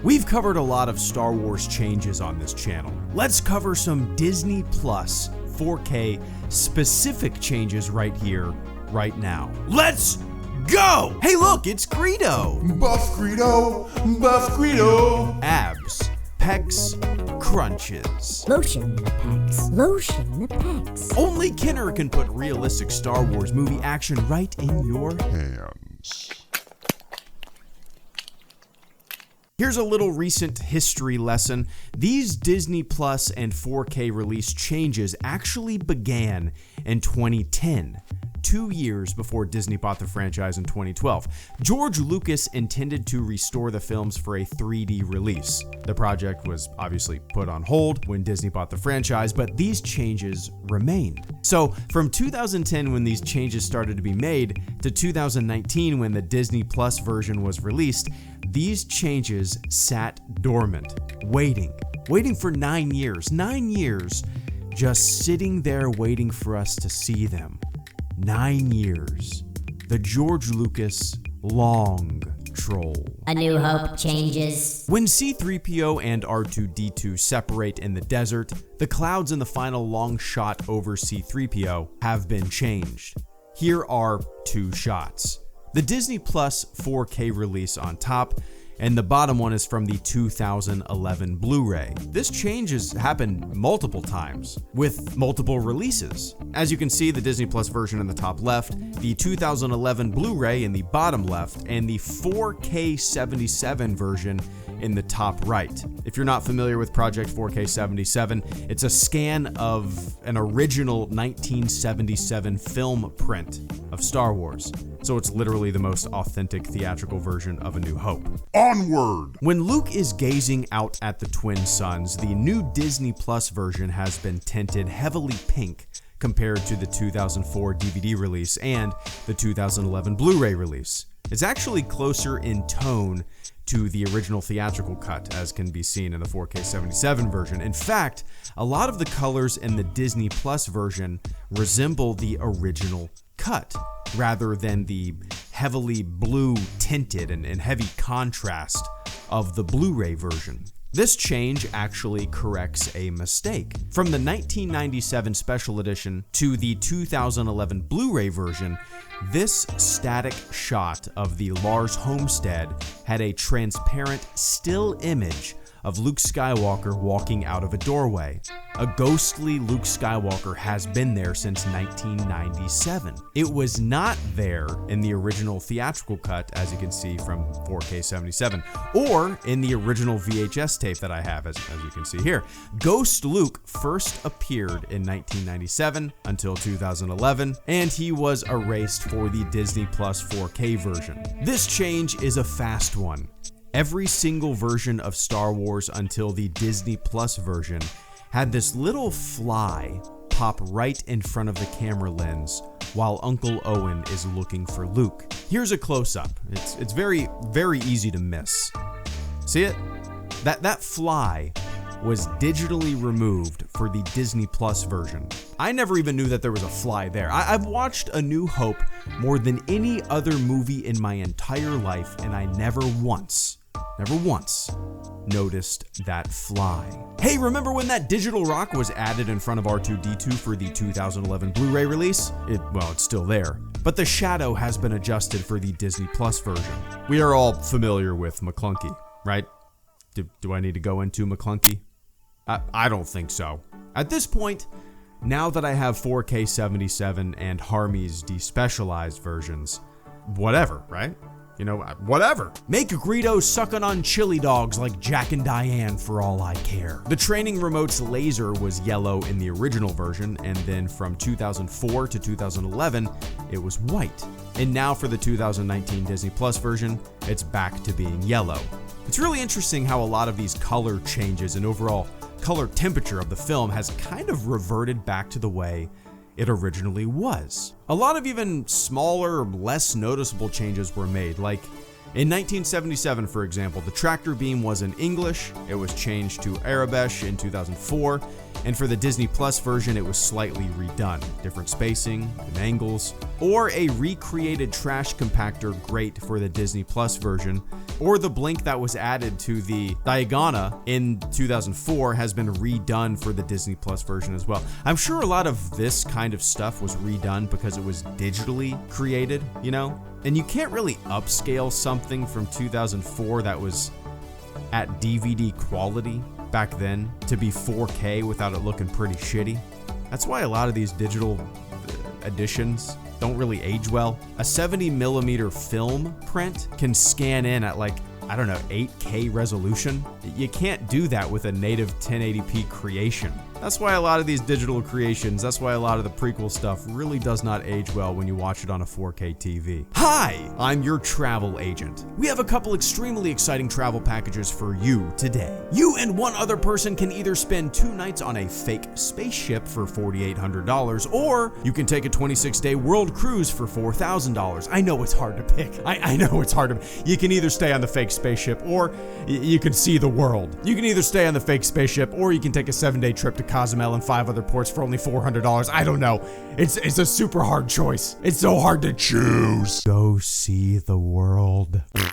We've covered a lot of Star Wars changes on this channel. Let's cover some Disney Plus 4K specific changes right here, right now. Let's go! Hey look, it's Greedo! Buff Greedo! Buff Greedo! Abs, pecs, crunches. Lotion the pecs. Lotion the pecs. Only Kenner can put realistic Star Wars movie action right in your Hands. Here's a little recent history lesson. These Disney Plus and 4K release changes actually began in 2010, 2 years before Disney bought the franchise in 2012. George Lucas intended to restore the films for a 3D release. The project was obviously put on hold when Disney bought the franchise, but these changes remained. So from 2010, when these changes started to be made, to 2019, when the Disney Plus version was released, these changes sat dormant, waiting for 9 years. 9 years just sitting there waiting for us to see them. 9 years. The George Lucas long troll. A New Hope changes. When C-3PO and R2-D2 separate in the desert, the clouds in the final long shot over C-3PO have been changed. Here are two shots. The Disney Plus 4K release on top, and the bottom one is from the 2011 Blu-ray. This change has happened multiple times with multiple releases. As you can see, the Disney Plus version in the top left, the 2011 Blu-ray in the bottom left, and the 4K 77 version in the top right. If you're not familiar with Project 4K 77, it's a scan of an original 1977 film print of Star Wars. So it's literally the most authentic theatrical version of A New Hope. Onward! When Luke is gazing out at the twin suns, the new Disney Plus version has been tinted heavily pink compared to the 2004 DVD release and the 2011 Blu-ray release. It's actually closer in tone to the original theatrical cut, as can be seen in the 4K 77 version. In fact, a lot of the colors in the Disney Plus version resemble the original cut, rather than the heavily blue tinted and heavy contrast of the Blu-ray version. This change actually corrects a mistake. From the 1997 special edition to the 2011 Blu-ray version, this static shot of the Lars homestead had a transparent still image of Luke Skywalker walking out of a doorway. A ghostly Luke Skywalker has been there since 1997. It was not there in the original theatrical cut, as you can see from 4K 77, or in the original VHS tape that I have, as you can see here. Ghost Luke first appeared in 1997 until 2011, and he was erased for the Disney Plus 4K version. This change is a fast one. Every single version of Star Wars until the Disney Plus version had this little fly pop right in front of the camera lens while Uncle Owen is looking for Luke. Here's a close-up. It's very, very easy to miss. See it? That fly was digitally removed for the Disney Plus version. I never even knew that there was a fly there. I've watched A New Hope more than any other movie in my entire life, and I never once noticed that fly. Hey, remember when that digital rock was added in front of R2-D2 for the 2011 Blu-ray release? It's still there, but the shadow has been adjusted for the Disney Plus version. We are all familiar with McClunky, right? Do I need to go into McClunky? I don't think so. At this point, now that I have 4K 77 and Harmy's despecialized versions, whatever, right? You know, whatever. Make Greedo sucking on chili dogs like Jack and Diane for all I care. The training remote's laser was yellow in the original version, and then from 2004 to 2011, it was white. And now for the 2019 Disney Plus version, it's back to being yellow. It's really interesting how a lot of these color changes and overall color temperature of the film has kind of reverted back to the way it originally was. A lot of even smaller, less noticeable changes were made, like in 1977, for example, the tractor beam was in English, it was changed to Arabic in 2004, And for the Disney Plus version, it was slightly redone. Different spacing and angles, or a recreated trash compactor grate for the Disney Plus version, or the blink that was added to the Diagonal in 2004 has been redone for the Disney Plus version as well. I'm sure a lot of this kind of stuff was redone because it was digitally created, you know? And you can't really upscale something from 2004 that was at DVD quality back then to be 4K without it looking pretty shitty. That's why a lot of these digital editions don't really age well. A 70mm film print can scan in at like, I don't know, 8K resolution. You can't do that with a native 1080p creation. That's why a lot of these digital creations, that's why a lot of the prequel stuff really does not age well when you watch it on a 4K TV. Hi, I'm your travel agent. We have a couple extremely exciting travel packages for you today. You and one other person can either spend 2 nights on a fake spaceship for $4,800, or you can take a 26-day world cruise for $4,000. I know it's hard to pick. I know it's hard to. You can either stay on the fake spaceship or you can see the world. You can either stay on the fake spaceship or you can take a 7-day trip to Cozumel and 5 other ports for only $400. I don't know. It's a super hard choice. It's so hard to choose. Go see the world. Is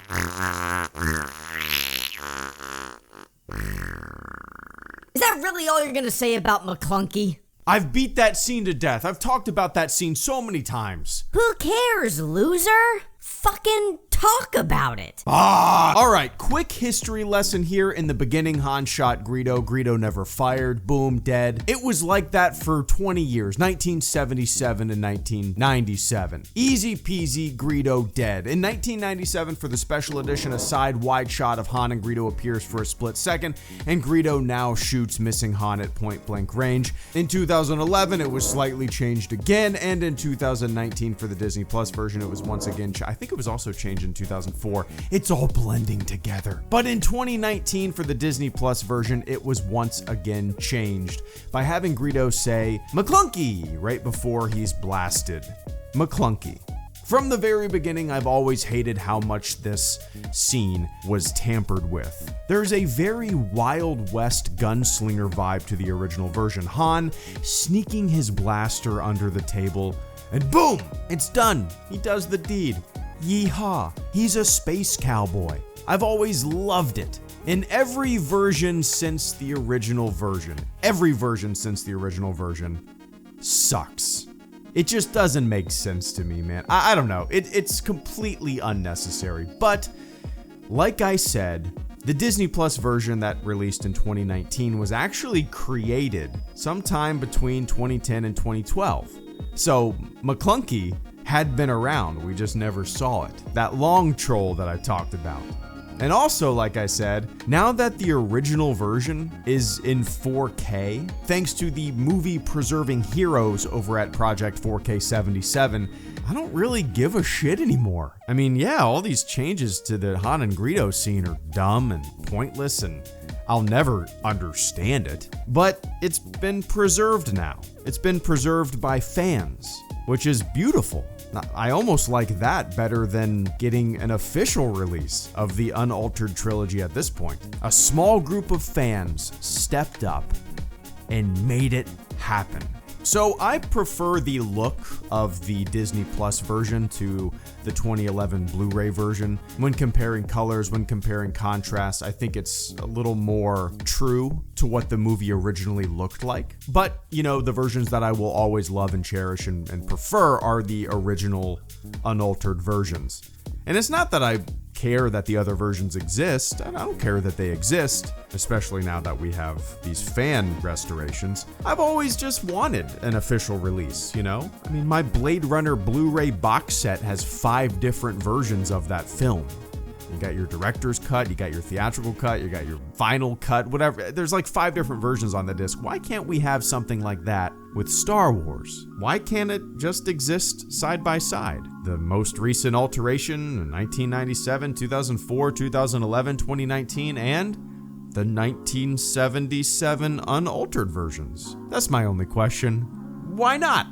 that really all you're gonna say about McClunky? I've beat that scene to death. I've talked about that scene so many times. Who cares, loser? Fucking talk about it. All right, quick history lesson here. In the beginning, Han shot Greedo. Greedo never fired. Boom, dead. It was like that for 20 years, 1977 and 1997. Easy peasy, Greedo dead. In 1997, for the special edition, a side wide shot of Han and Greedo appears for a split second, and Greedo now shoots missing Han at point blank range. In 2011, it was slightly changed again, and in 2019, for the Disney Plus version, it was once again, I think it was also changed in 2004. It's all blending together. But in 2019, for the Disney Plus version, it was once again changed by having Greedo say McClunky right before he's blasted. McClunky. From the very beginning, I've always hated how much this scene was tampered with. There's a very Wild West gunslinger vibe to the original version. Han sneaking his blaster under the table, and boom, it's done. He does the deed. Yeehaw, he's a space cowboy. I've always loved it. In every version since the original version, sucks. It just doesn't make sense to me, man. I don't know. It's completely unnecessary. But like I said, the Disney Plus version that released in 2019 was actually created sometime between 2010 and 2012. So McClunky had been around, we just never saw it. That long troll that I talked about. And also, like I said, now that the original version is in 4K, thanks to the movie preserving heroes over at Project 4K77, I don't really give a shit anymore. I mean, yeah, all these changes to the Han and Greedo scene are dumb and pointless, and I'll never understand it. But it's been preserved now. It's been preserved by fans, which is beautiful. I almost like that better than getting an official release of the unaltered trilogy at this point. A small group of fans stepped up and made it happen. So I prefer the look of the Disney Plus version to the 2011 Blu-ray version. When comparing colors, when comparing contrast, I think it's a little more true to what the movie originally looked like. But, you know, the versions that I will always love and cherish and prefer are the original unaltered versions. And it's not that I care that the other versions exist, and I don't care that they exist, especially now that we have these fan restorations. I've always just wanted an official release, you know? I mean, my Blade Runner Blu-ray box set has 5 different versions of that film. You got your director's cut, you got your theatrical cut, you got your vinyl cut, whatever. There's like 5 different versions on the disc. Why can't we have something like that with Star Wars? Why can't it just exist side by side? The most recent alteration in 1997, 2004, 2011, 2019, and the 1977 unaltered versions. That's my only question. Why not?